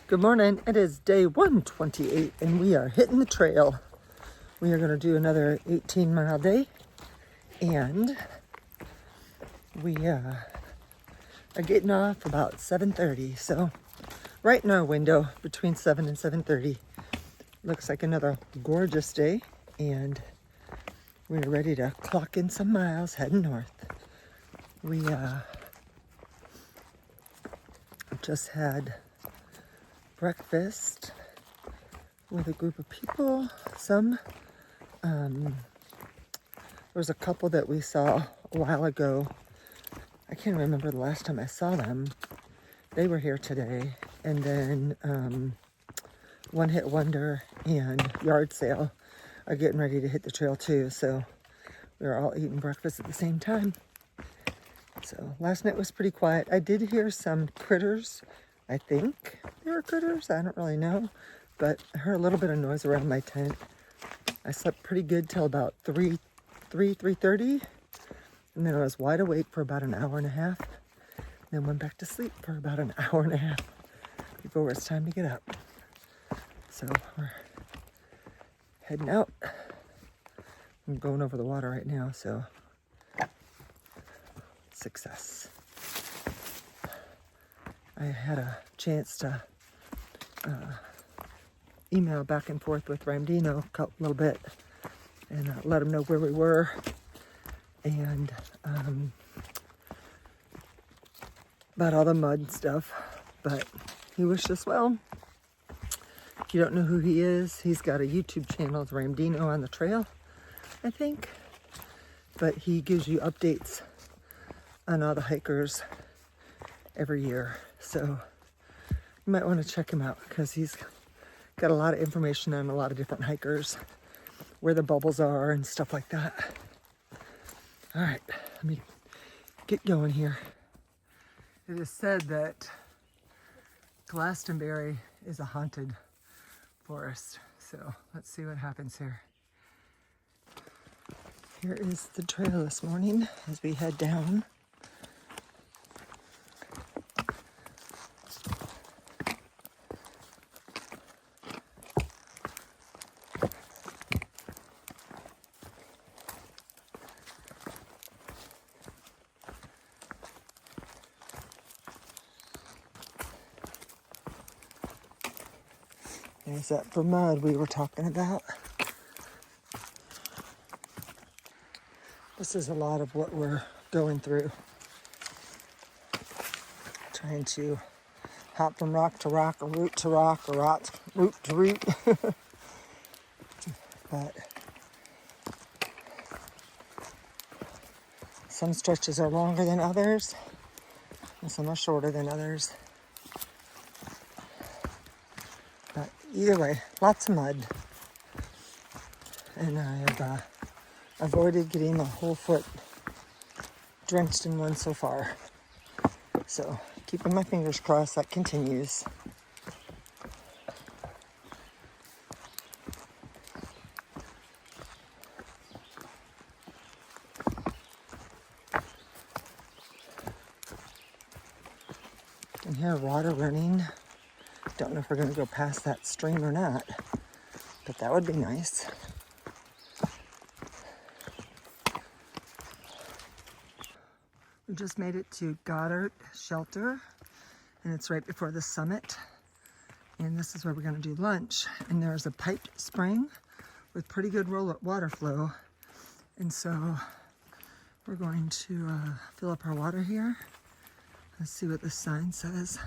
Good morning. It is day 128 and we are hitting the trail. We are going to do another 18-mile day and we are getting off about 7:30. So right in our window between 7 and 7:30. Looks like another gorgeous day and we're ready to clock in some miles heading north. We just had breakfast with a group of people. There was a couple that we saw a while ago. I can't remember the last time I saw them. They were here today. And then One Hit Wonder and Yard Sale are getting ready to hit the trail too. So we were all eating breakfast at the same time. So last night was pretty quiet. I did hear some critters. I think they were critters. I don't really know. But I heard a little bit of noise around my tent. I slept pretty good till about 3:30. And then I was wide awake for about an hour and a half. Then went back to sleep for about an hour and a half before it's time to get up. So we're heading out. I'm going over the water right now, so success. I had a chance to email back and forth with Ramdino a little bit and let him know where we were and about all the mud stuff, but he wished us well. If you don't know who he is, he's got a YouTube channel, it's Ramdino on the Trail, I think, but he gives you updates on all the hikers every year, so you might want to check him out because he's got a lot of information on a lot of different hikers, where the bubbles are and stuff like that. All right, let me get going here. It is said that Glastenberry is a haunted forest, so let's see what happens here. Here is the trail this morning as we head down. There's that for mud we were talking about. This is a lot of what we're going through. Trying to hop from rock to rock, or root to rock, or root to root. But some stretches are longer than others, and some are shorter than others. But either way, lots of mud. And I have avoided getting a whole foot drenched in one so far. So keeping my fingers crossed that continues. I can hear water running. Don't know if we're going to go past that stream or not, but that would be nice. We just made it to Goddard Shelter, and it's right before the summit. And this is where we're going to do lunch. And there's a piped spring with pretty good water flow. And so we're going to fill up our water here. Let's see what this sign says.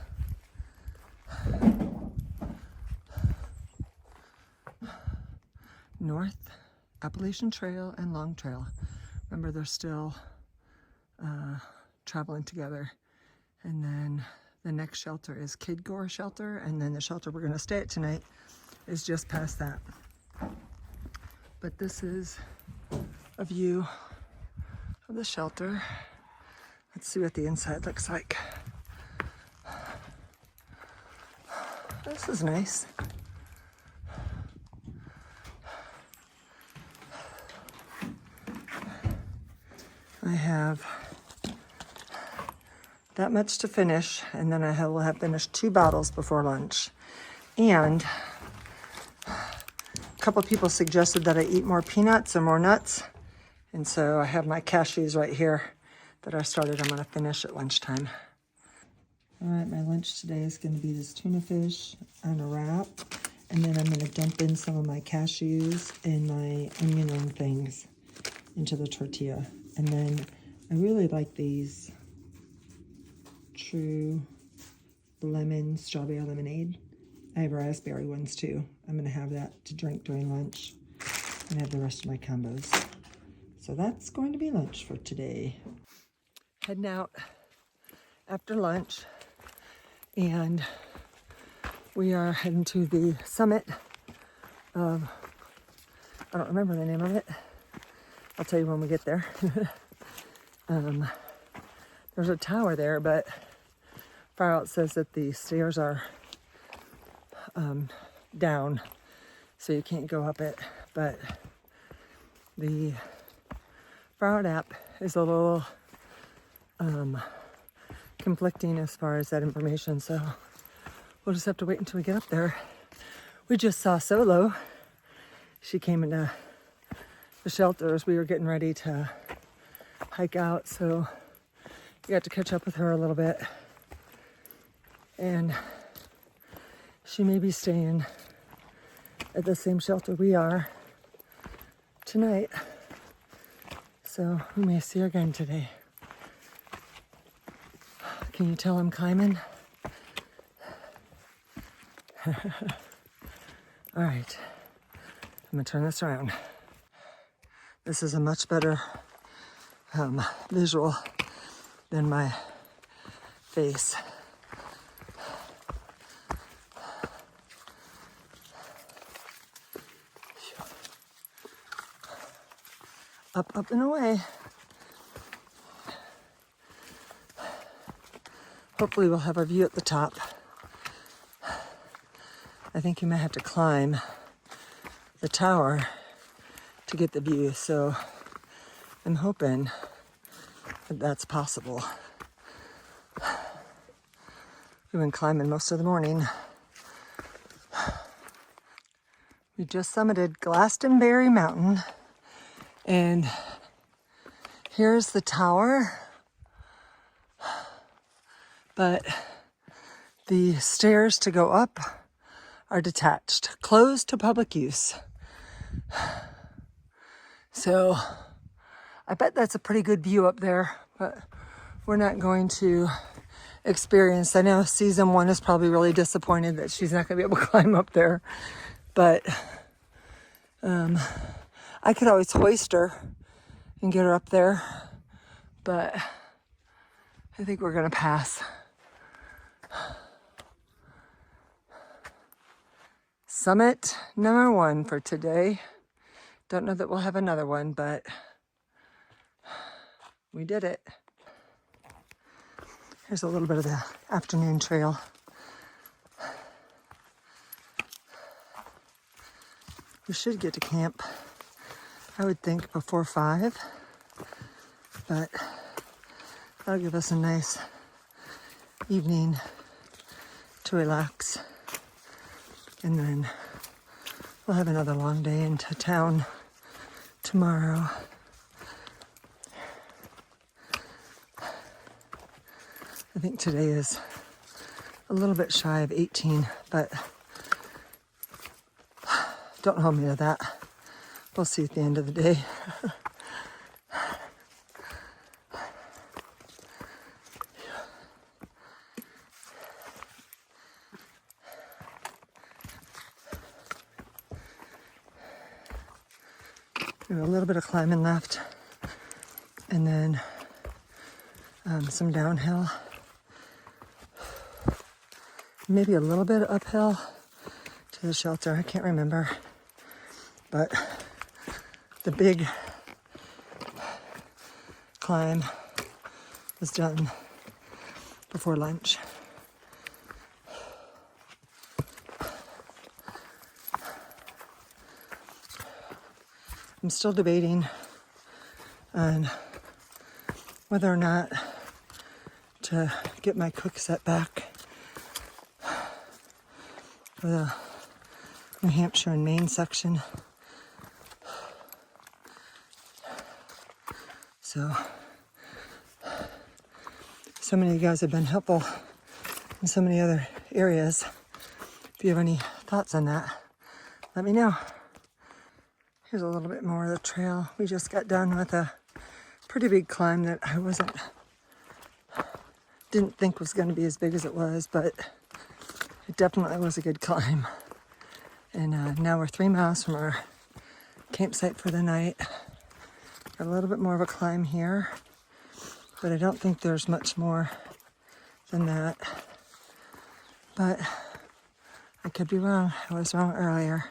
North Appalachian Trail and Long Trail. Remember, they're still traveling together. And then the next shelter is Kidgore Shelter, and then the shelter we're going to stay at tonight is just past that. But this is a view of the shelter. Let's see what the inside looks like. This is nice. I have that much to finish, and then I will have finished 2 bottles before lunch. And a couple people suggested that I eat more peanuts or more nuts. And so I have my cashews right here that I started. I'm going to finish at lunchtime. All right, my lunch today is going to be this tuna fish on a wrap. And then I'm going to dump in some of my cashews and my onion ring things into the tortilla. And then I really like these True lemon strawberry lemonade. I have raspberry ones too. I'm going to have that to drink during lunch and have the rest of my combos. So that's going to be lunch for today. Heading out after lunch, and we are heading to the summit of, I don't remember the name of it. I'll tell you when we get there. There's a tower there, but far out says that the stairs are down, so you can't go up it. But the far out app is a little conflicting as far as that information, so we'll just have to wait until we get up there. We just saw Solo. She came into the shelter as we were getting ready to hike out, so we got to catch up with her a little bit. And she may be staying at the same shelter we are tonight, so we may see her again today. Can you tell I'm climbing? All right, I'm gonna turn this around. This is a much better visual than my face. Up, up and away. Hopefully we'll have a view at the top. I think you might have to climb the tower to get the view, so I'm hoping that that's possible. We've been climbing most of the morning. We just summited Glastenberry Mountain, and here's the tower, but the stairs to go up are detached, closed to public use. So I bet that's a pretty good view up there, but we're not going to experience. I know season 1 is probably really disappointed that she's not going to be able to climb up there, but I could always hoist her and get her up there, but I think we're going to pass. Summit number 1 for today. Don't know that we'll have another one, but we did it. Here's a little bit of the afternoon trail. We should get to camp, I would think, before 5, but that'll give us a nice evening to relax. And then we'll have another long day into town tomorrow. I think today is a little bit shy of 18, but don't hold me to that. We'll see at the end of the day. We have a little bit of climbing left, and then some downhill, maybe a little bit uphill to the shelter. I can't remember, but the big climb was done before lunch. I'm still debating on whether or not to get my cook set back for the New Hampshire and Maine section. So many of you guys have been helpful in so many other areas. If you have any thoughts on that, let me know. Here's a little bit more of the trail. We just got done with a pretty big climb that I didn't think was going to be as big as it was, but it definitely was a good climb. And now we're 3 miles from our campsite for the night. Got a little bit more of a climb here, but I don't think there's much more than that. But I could be wrong. I was wrong earlier.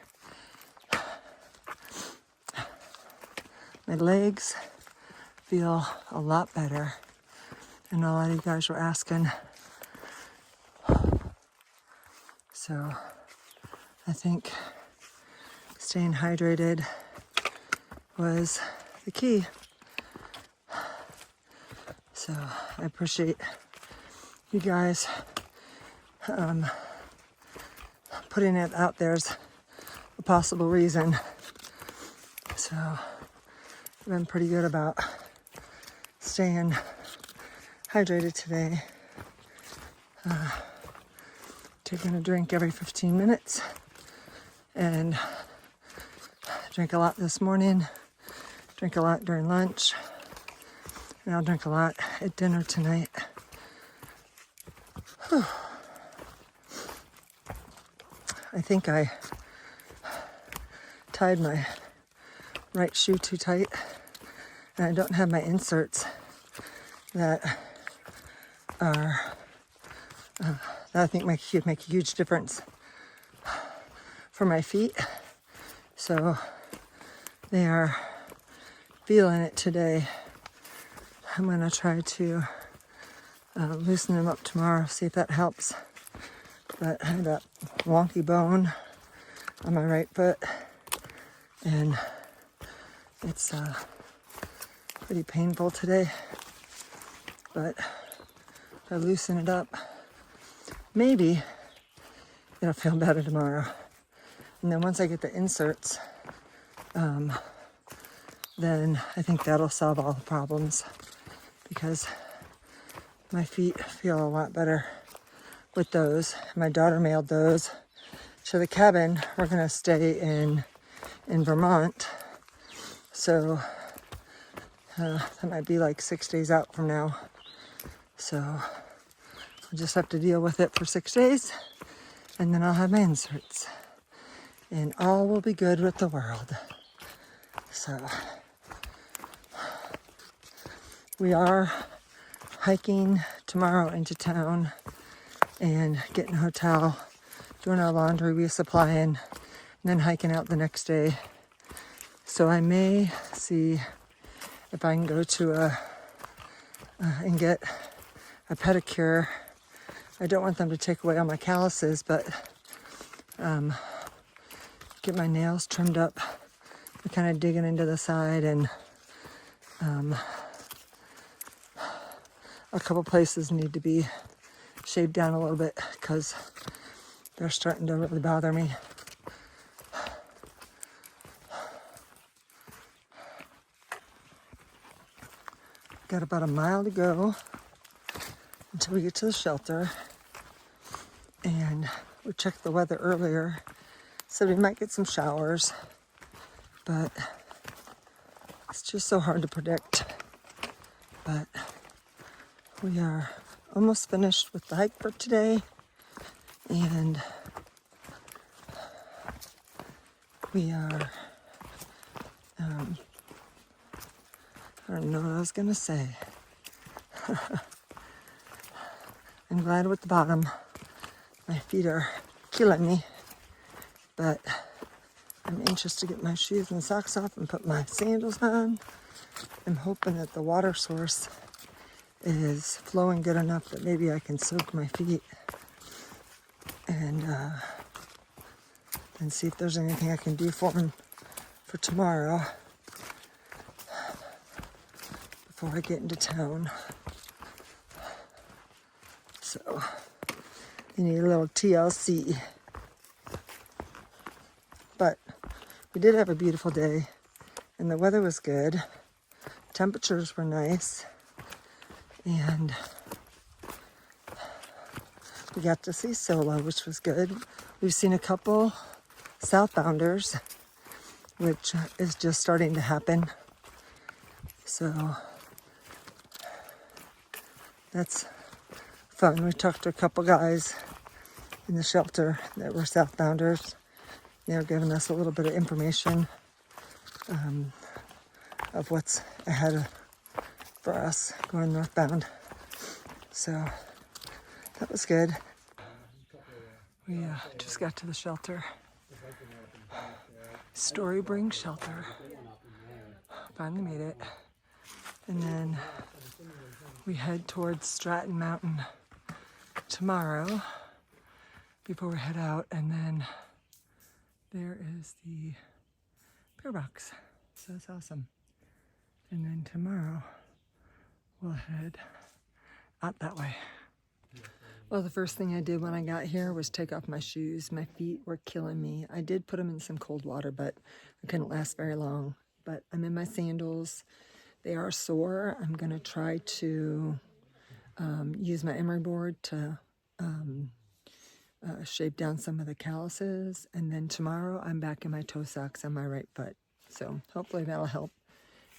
My legs feel a lot better. And a lot of you guys were asking. So I think staying hydrated was the key. So I appreciate you guys putting it out there as a possible reason. So I've been pretty good about staying hydrated today. Taking a drink every 15 minutes and drank a lot this morning, drank a lot during lunch, and I'll drink a lot at dinner tonight. Whew. I think I tied my right shoe too tight, and I don't have my inserts that I think could make a huge difference for my feet. So they are feeling it today. I'm going to try to loosen them up tomorrow, see if that helps. But I had that wonky bone on my right foot, and it's pretty painful today. But if I loosen it up, maybe it'll feel better tomorrow. And then once I get the inserts, then I think that'll solve all the problems, because my feet feel a lot better with those. My daughter mailed those to the cabin. We're going to stay in Vermont. So that might be like 6 days out from now. So I'll just have to deal with it for 6 days, and then I'll have my inserts, and all will be good with the world. So we are hiking tomorrow into town and getting a hotel, doing our laundry, resupplying, and then hiking out the next day. So I may see if I can go to and get a pedicure. I don't want them to take away all my calluses, but get my nails trimmed up. They're kind of digging into the side, and a couple places need to be shaved down a little bit because they're starting to really bother me. Got about a mile to go until we get to the shelter, and we checked the weather earlier, said we might get some showers, but it's just so hard to predict. But we are almost finished with the hike for today, and we are I don't know what I was gonna say. I'm glad with the bottom. My feet are killing me, but I'm anxious to get my shoes and socks off and put my sandals on. I'm hoping that the water source is flowing good enough that maybe I can soak my feet and see if there's anything I can do for them for tomorrow before I get into town. You need a little TLC. But we did have a beautiful day, and the weather was good. Temperatures were nice, and we got to see Solo, which was good. We've seen a couple southbounders, which is just starting to happen. So that's fun. We talked to a couple guys in the shelter that were southbounders. They were giving us a little bit of information of what's ahead for us going northbound. So that was good. We just got to the shelter. Storybrink Shelter. Finally made it. And then we head towards Stratton Mountain tomorrow before we head out. And then there is the bear box. So that's awesome. And then tomorrow we'll head out that way. Well, the first thing I did when I got here was take off my shoes. My feet were killing me. I did put them in some cold water, but I couldn't last very long. But I'm in my sandals. They are sore. I'm going to try to use my emery board to shape down some of the calluses. And then tomorrow I'm back in my toe socks on my right foot. So hopefully that'll help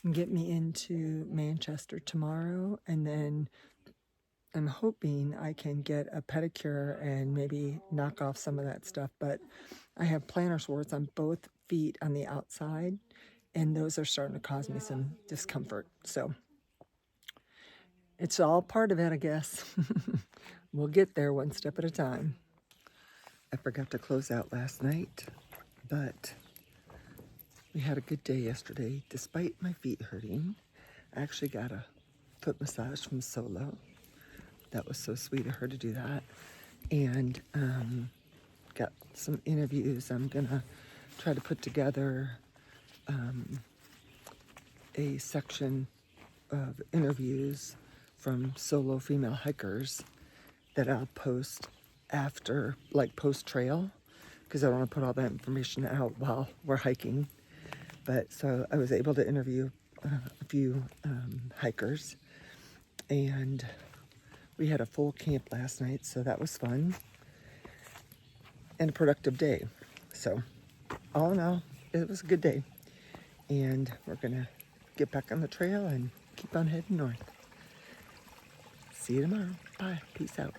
and get me into Manchester tomorrow. And then I'm hoping I can get a pedicure and maybe knock off some of that stuff. But I have plantar warts on both feet on the outside, and those are starting to cause me some discomfort. So it's all part of it, I guess. We'll get there one step at a time. I forgot to close out last night, but we had a good day yesterday. Despite my feet hurting, I actually got a foot massage from Solo. That was so sweet of her to do that. And got some interviews. I'm gonna try to put together a section of interviews from solo female hikers that I'll post after, like post trail, because I don't want to put all that information out while we're hiking. But so I was able to interview a few hikers, and we had a full camp last night, so that was fun and a productive day. So all in all, it was a good day, and we're gonna get back on the trail and keep on heading north. See you tomorrow. Bye. Peace out.